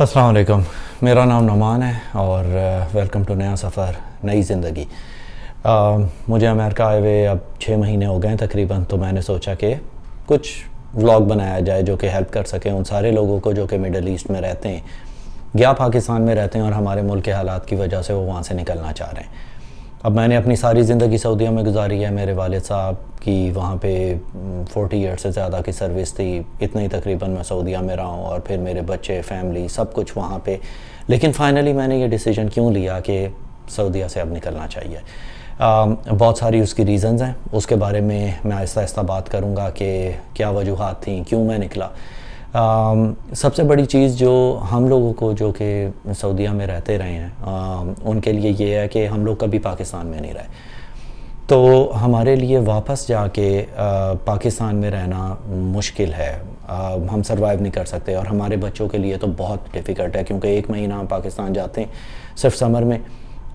अस्सलाम वालेकुम। मेरा नाम नोमान है और वेलकम टू नया सफ़र नई ज़िंदगी। मुझे अमेरिका आए हुए अब 6 महीने हो गए तकरीबन, तो मैंने सोचा कि कुछ व्लॉग बनाया जाए जो कि हेल्प कर सके उन सारे लोगों को जो कि मिडल ईस्ट में रहते हैं या पाकिस्तान में रहते हैं और हमारे मुल्क के हालात की वजह से वो वहाँ से निकलना चाह रहे हैं। अब मैंने अपनी सारी ज़िंदगी सऊदीया में गुजारी है। मेरे वालिद साहब की वहाँ पे 40 ईयर से ज़्यादा की सर्विस थी। इतना ही तकरीबन मैं सऊदीया में रहा हूँ और फिर मेरे बच्चे, फैमिली, सब कुछ वहाँ पे। लेकिन फ़ाइनली मैंने ये डिसीजन क्यों लिया कि सऊदीया से अब निकलना चाहिए। बहुत सारी उसकी रीज़न्स हैं, उसके बारे में मैं आहिस्ता आहिस्ता बात करूँगा कि क्या वजूहात थी, क्यों मैं निकला। सबसे बड़ी चीज़ जो हम लोगों को जो कि सऊदीया में रहते रहे हैं उनके लिए ये है कि हम लोग कभी पाकिस्तान में नहीं रहे, तो हमारे लिए वापस जाके पाकिस्तान में रहना मुश्किल है। हम सरवाइव नहीं कर सकते और हमारे बच्चों के लिए तो बहुत डिफ़िकल्ट है, क्योंकि 1 महीना हम पाकिस्तान जाते हैं सिर्फ समर में,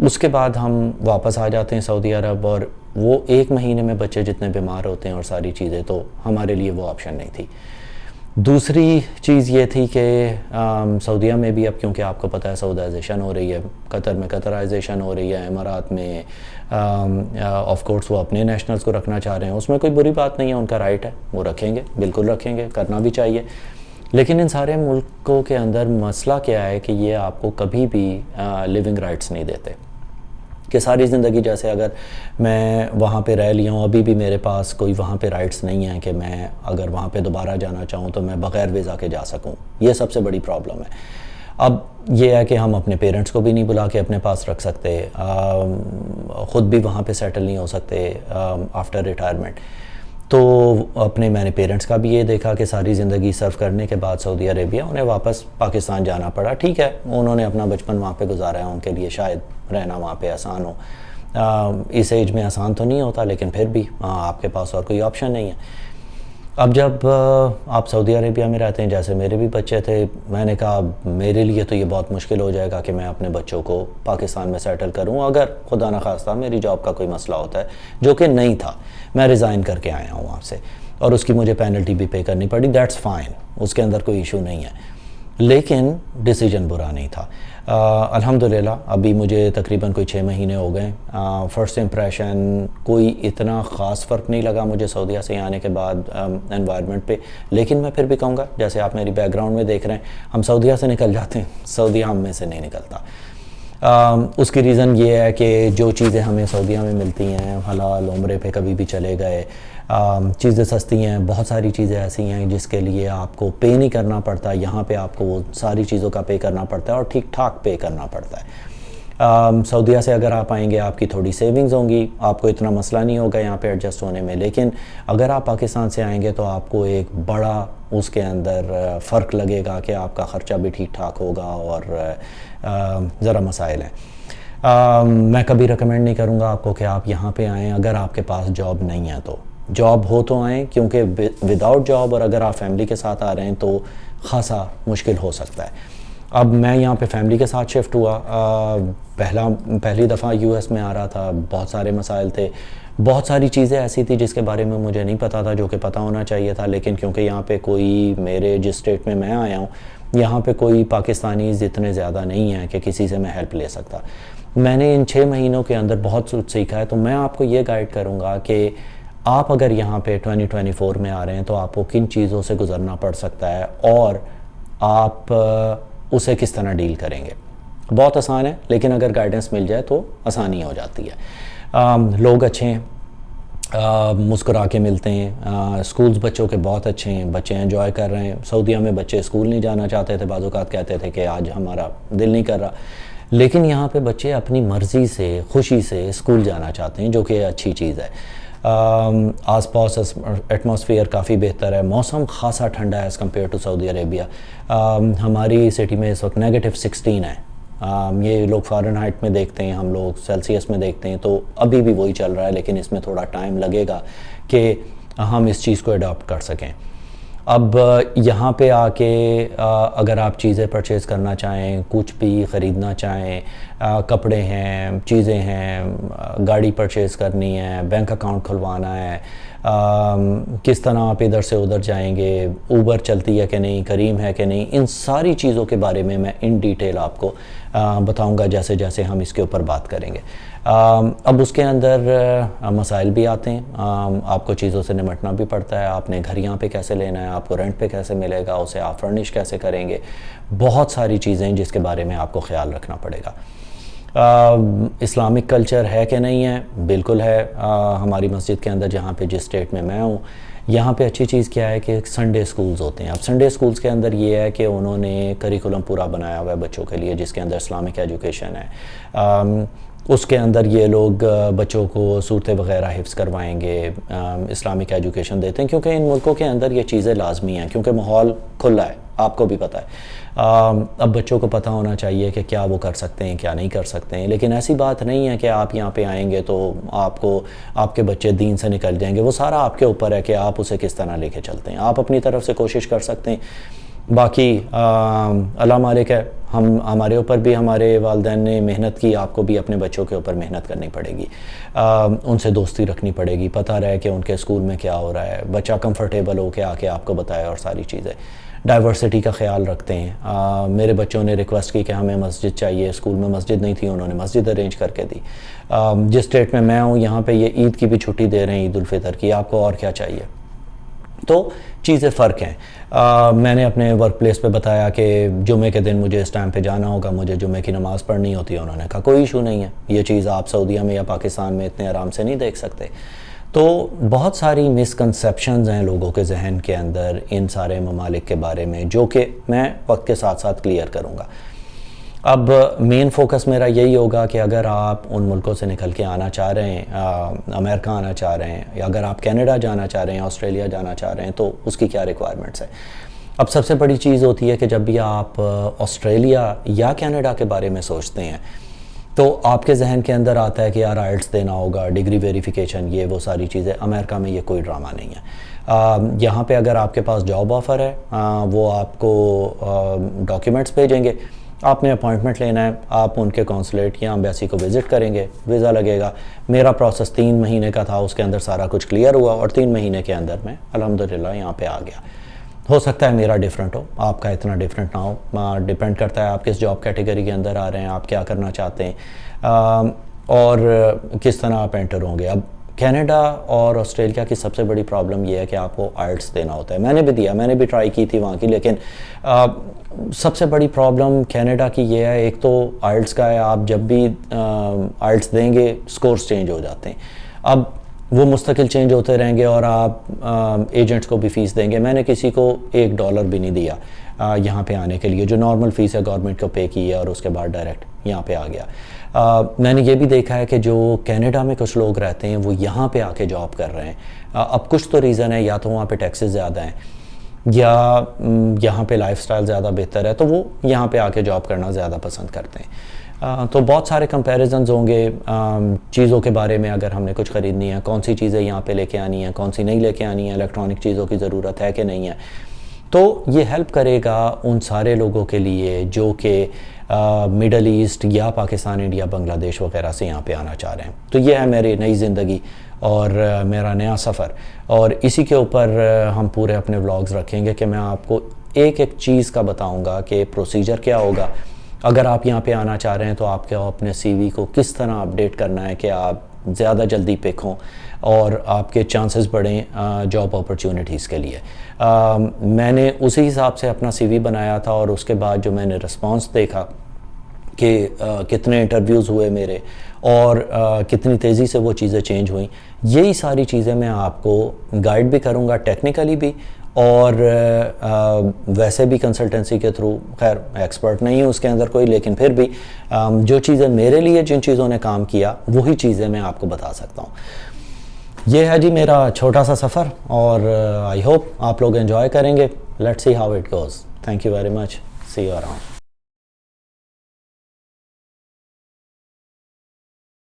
उसके बाद हम वापस आ जाते हैं सऊदी अरब, और वो 1 महीने में बच्चे जितने बीमार होते हैं और सारी चीज़ें, तो हमारे लिए वो ऑप्शन नहीं थी। दूसरी चीज़ ये थी कि सऊदीया में भी अब, क्योंकि आपको पता है सऊदाइजेशन हो रही है, कतर में कतराइजेशन हो रही है, इमारात में ऑफ कोर्स वो अपने नेशनल्स को रखना चाह रहे हैं। उसमें कोई बुरी बात नहीं है, उनका राइट है, वो रखेंगे, बिल्कुल रखेंगे, करना भी चाहिए। लेकिन इन सारे मुल्कों के अंदर मसला क्या है कि ये आपको कभी भी लिविंग राइट्स नहीं देते, कि सारी ज़िंदगी जैसे अगर मैं वहाँ पे रह लिया हूँ, अभी भी मेरे पास कोई वहाँ पे राइट्स नहीं है कि मैं अगर वहाँ पे दोबारा जाना चाहूँ तो मैं बग़ैर वीज़ा के जा सकूँ। ये सबसे बड़ी प्रॉब्लम है। अब ये है कि हम अपने पेरेंट्स को भी नहीं बुला के अपने पास रख सकते, ख़ुद भी वहाँ पे सेटल नहीं हो सकते आफ्टर रिटायरमेंट। तो मैंने पेरेंट्स का भी ये देखा कि सारी ज़िंदगी सर्व करने के बाद सऊदी अरेबिया उन्हें वापस पाकिस्तान जाना पड़ा। ठीक है, उन्होंने अपना बचपन वहाँ पे गुजारा है, उनके लिए शायद रहना वहाँ पे आसान हो। इस एज में आसान तो नहीं होता, लेकिन फिर भी आपके पास और कोई ऑप्शन नहीं है। अब जब आप सऊदी अरेबिया में रहते हैं, जैसे मेरे भी बच्चे थे, मैंने कहा मेरे लिए तो ये बहुत मुश्किल हो जाएगा कि मैं अपने बच्चों को पाकिस्तान में सेटल करूं, अगर खुदा न खास्ता मेरी जॉब का कोई मसला होता है, जो कि नहीं था। मैं रिज़ाइन करके आया हूं वहाँ से और उसकी मुझे पेनल्टी भी पे करनी पड़ी, दैट्स फाइन, उसके अंदर कोई इशू नहीं है, लेकिन डिसीजन बुरा नहीं था। अल्हम्दुलिल्लाह अभी मुझे तकरीबन कोई 6 महीने हो गए। फ़र्स्ट इम्प्रेशन कोई इतना ख़ास फ़र्क नहीं लगा मुझे सऊदीया से आने के बाद एनवायरनमेंट पे, लेकिन मैं फिर भी कहूँगा, जैसे आप मेरी बैकग्राउंड में देख रहे हैं, हम सऊदीया से निकल जाते हैं, सऊदीया हम में से नहीं निकलता। उसकी रीज़न ये है कि जो चीज़ें हमें सऊदीया में मिलती हैं, हलाल उम्रे पे कभी भी चले गए, चीज़ें सस्ती हैं, बहुत सारी चीज़ें ऐसी हैं जिसके लिए आपको पे नहीं करना पड़ता। यहाँ पे आपको वो सारी चीज़ों का पे करना पड़ता है और ठीक ठाक पे करना पड़ता है। सऊदीया से अगर आप आएंगे, आपकी थोड़ी सेविंग्स होंगी, आपको इतना मसला नहीं होगा यहाँ पे एडजस्ट होने में। लेकिन अगर आप पाकिस्तान से आएंगे तो आपको एक बड़ा उसके अंदर फ़र्क लगेगा कि आपका ख़र्चा भी ठीक ठाक होगा और ज़रा मसाइल हैं। मैं कभी रिकमेंड नहीं करूँगा आपको कि आप यहाँ पे आएँ अगर आपके पास जॉब नहीं है। तो जॉब हो तो आएँ, क्योंकि विदाउट जॉब और अगर आप फैमिली के साथ आ रहे हैं तो ख़ासा मुश्किल हो सकता है। अब मैं यहाँ पे फैमिली के साथ शिफ्ट हुआ, पहली दफ़ा यूएस में आ रहा था, बहुत सारे मसाइल थे, बहुत सारी चीज़ें ऐसी थी जिसके बारे में मुझे नहीं पता था, जो कि पता होना चाहिए था। लेकिन क्योंकि यहाँ पे कोई, मेरे जिस स्टेट में मैं आया हूँ, यहाँ पे कोई पाकिस्तानीज़ इतने ज़्यादा नहीं हैं कि किसी से मैं हेल्प ले सकता। मैंने इन 6 महीनों के अंदर बहुत कुछ सीखा है। तो मैं आपको ये गाइड करूँगा कि आप अगर यहाँ पे 2024 में आ रहे हैं तो आपको किन चीज़ों से गुज़रना पड़ सकता है और आप उसे किस तरह डील करेंगे। बहुत आसान है, लेकिन अगर गाइडेंस मिल जाए तो आसानी हो जाती है। लोग अच्छे हैं, मुस्कुरा के मिलते हैं, स्कूल्स बच्चों के बहुत अच्छे हैं, बच्चे एंजॉय कर रहे हैं। सऊदीया में बच्चे स्कूल नहीं जाना चाहते थे, बाज़ औक़ात कहते थे कि आज हमारा दिल नहीं कर रहा, लेकिन यहाँ पे बच्चे अपनी मर्ज़ी से, खुशी से स्कूल जाना चाहते हैं, जो कि अच्छी चीज़ है। आस पास एटमॉस्फेयर काफ़ी बेहतर है, मौसम ख़ासा ठंडा है as compare to Saudi Arabia. हमारी सिटी में इस वक्त -16 है। ये लोग फ़ारेनहाइट में देखते हैं, हम लोग सेल्सियस में देखते हैं, तो अभी भी वही चल रहा है, लेकिन इसमें थोड़ा टाइम लगेगा कि हम इस चीज़ को अडॉप्ट कर सकें। अब यहाँ पे आके अगर आप चीज़ें परचेज़ करना चाहें, कुछ भी ख़रीदना चाहें, कपड़े हैं, चीज़ें हैं, गाड़ी परचेज़ करनी है, बैंक अकाउंट खुलवाना है, किस तरह आप इधर से उधर जाएंगे, ऊबर चलती है कि नहीं, करीम है कि नहीं, इन सारी चीज़ों के बारे में मैं इन डिटेल आपको बताऊंगा जैसे जैसे हम इसके ऊपर बात करेंगे। अब उसके अंदर मसाइल भी आते हैं, आपको चीज़ों से निपटना भी पड़ता है। आपने घर यहाँ पे कैसे लेना है, आपको रेंट पे कैसे मिलेगा, उसे आप फर्निश कैसे करेंगे, बहुत सारी चीज़ें जिसके बारे में आपको ख्याल रखना पड़ेगा। इस्लामिक कल्चर है कि नहीं है, बिल्कुल है। हमारी मस्जिद के अंदर जहाँ पे जिस स्टेट में मैं हूँ, यहाँ पे अच्छी चीज़ क्या है कि संडे स्कूल्स होते हैं। अब संडे स्कूल्स के अंदर ये है कि उन्होंने करिकुलम पूरा बनाया हुआ है बच्चों के लिए, जिसके अंदर इस्लामिक एजुकेशन है। उसके अंदर ये लोग बच्चों को सूरतें वगैरह हिफ्ज़ करवाएंगे, इस्लामिक एजुकेशन देते हैं, क्योंकि इन मुल्कों के अंदर ये चीज़ें लाजमी हैं, क्योंकि माहौल खुला है, आपको भी पता है। अब बच्चों को पता होना चाहिए कि क्या वो कर सकते हैं, क्या नहीं कर सकते हैं। लेकिन ऐसी बात नहीं है कि आप यहाँ पे आएंगे तो आपको आपके बच्चे दीन से निकल जाएंगे। वो सारा आपके ऊपर है कि आप उसे किस तरह लेके चलते हैं। आप अपनी तरफ से कोशिश कर सकते हैं, बाकी अल्लाह मालिक है। हमारे ऊपर भी हमारे वालिदैन ने मेहनत की, आपको भी अपने बच्चों के ऊपर मेहनत करनी पड़ेगी, उनसे दोस्ती रखनी पड़ेगी, पता रहे कि उनके स्कूल में क्या हो रहा है, बच्चा कंफर्टेबल हो के आके आपको बताए, और सारी चीज़ें डाइवर्सिटी का ख्याल रखते हैं। मेरे बच्चों ने रिक्वेस्ट की कि हमें मस्जिद चाहिए, स्कूल में मस्जिद नहीं थी, उन्होंने मस्जिद अरेंज करके दी। जिस स्टेट में मैं हूँ यहाँ पे ये ईद की भी छुट्टी दे रहे हैं, ईद उल फितर की, आपको और क्या चाहिए। तो चीज़ें फ़र्क हैं। मैंने अपने वर्क प्लेस पे बताया कि जुमे के दिन मुझे इस टाइम पे जाना होगा, मुझे जुमे की नमाज़ पढ़नी होती है। उन्होंने कहा कोई इशू नहीं है, ये चीज़ आप सऊदीया में या पाकिस्तान में इतने आराम से नहीं देख सकते। तो बहुत सारी मिसकंसेप्शंस हैं लोगों के जहन के अंदर इन सारे ममालिक के बारे में, जो कि मैं वक्त के साथ साथ क्लियर करूँगा। अब मेन फोकस मेरा यही होगा कि अगर आप उन मुल्कों से निकल के आना चाह रहे हैं, अमेरिका आना चाह रहे हैं, या अगर आप कनाडा जाना चाह रहे हैं, ऑस्ट्रेलिया जाना चाह रहे हैं, तो उसकी क्या रिक्वायरमेंट्स है। अब सबसे बड़ी चीज़ होती है कि जब भी आप ऑस्ट्रेलिया या कनाडा के बारे में सोचते हैं तो आपके जहन के अंदर आता है कि यार आइल्स देना होगा, डिग्री वेरिफिकेशन, ये वो सारी चीज़ें। अमेरिका में ये कोई ड्रामा नहीं है। यहाँ पे अगर आपके पास जॉब ऑफ़र है, वो आपको डॉक्यूमेंट्स भेजेंगे, आपने अपॉइंटमेंट लेना है, आप उनके कौंसलेट या एम्बेसी को विज़िट करेंगे, वीज़ा लगेगा। मेरा प्रोसेस 3 महीने का था, उसके अंदर सारा कुछ क्लियर हुआ और 3 महीने के अंदर मैं अल्हम्दुलिल्लाह यहाँ पे आ गया। हो सकता है मेरा डिफरेंट हो, आपका इतना डिफरेंट ना हो, डिपेंड करता है आप किस जॉब कैटेगरी के अंदर आ रहे हैं, आप क्या करना चाहते हैं और किस तरह आप एंटर होंगे। अब कनाडा और ऑस्ट्रेलिया की सबसे बड़ी प्रॉब्लम यह है कि आपको आइल्स देना होता है। मैंने भी दिया, मैंने भी ट्राई की थी वहाँ की, लेकिन सबसे बड़ी प्रॉब्लम कनाडा की ये है, एक तो आइल्स का है, आप जब भी आइल्स देंगे स्कोर्स चेंज हो जाते हैं। अब वो मुस्तकिल चेंज होते रहेंगे और आप एजेंट्स को भी फ़ीस देंगे। मैंने किसी को $1 भी नहीं दिया यहाँ पे आने के लिए, जो नॉर्मल फ़ीस है गवर्नमेंट को पे की है, और उसके बाद डायरेक्ट यहाँ पे आ गया। मैंने ये भी देखा है कि जो कनाडा में कुछ लोग रहते हैं वो यहाँ पे आके जॉब कर रहे हैं। अब कुछ तो रीज़न है, या तो वहाँ पे टैक्सेस ज़्यादा हैं, या यहाँ पे लाइफस्टाइल ज़्यादा बेहतर है, तो वो यहाँ पे आके जॉब करना ज़्यादा पसंद करते हैं। तो बहुत सारे कंपैरिजन्स होंगे चीज़ों के बारे में। अगर हमने कुछ ख़रीदनी है, कौन सी चीज़ें यहाँ पे लेके आनी है, कौन सी नहीं लेके आनी है, इलेक्ट्रॉनिक चीज़ों की ज़रूरत है कि नहीं है, तो ये हेल्प करेगा उन सारे लोगों के लिए जो कि मिडल ईस्ट या पाकिस्तान, इंडिया, बांग्लादेश वगैरह से यहाँ पे आना चाह रहे हैं। तो ये है मेरी नई ज़िंदगी और मेरा नया सफ़र, और इसी के ऊपर हम पूरे अपने व्लॉग्स रखेंगे कि मैं आपको एक एक चीज़ का बताऊँगा कि प्रोसीजर क्या होगा। अगर आप यहाँ पे आना चाह रहे हैं तो आपके अपने CV को किस तरह अपडेट करना है कि आप ज़्यादा जल्दी पिक हों और आपके चांसेस बढ़ें जॉब अपॉर्चुनिटीज़ के लिए। मैंने उसी हिसाब से अपना CV बनाया था, और उसके बाद जो मैंने रिस्पांस देखा कि कितने इंटरव्यूज़ हुए मेरे और कितनी तेज़ी से वो चीज़ें चेंज हुई, यही सारी चीज़ें मैं आपको गाइड भी करूँगा, टेक्निकली भी और वैसे भी कंसल्टेंसी के थ्रू। खैर एक्सपर्ट नहीं हूँ उसके अंदर कोई, लेकिन फिर भी जो चीज़ें मेरे लिए, जिन चीज़ों ने काम किया, वही चीज़ें मैं आपको बता सकता हूँ। ये है जी मेरा छोटा सा सफ़र, और आई होप आप लोग एंजॉय करेंगे। Let's see how it goes. Thank you very much, see you around.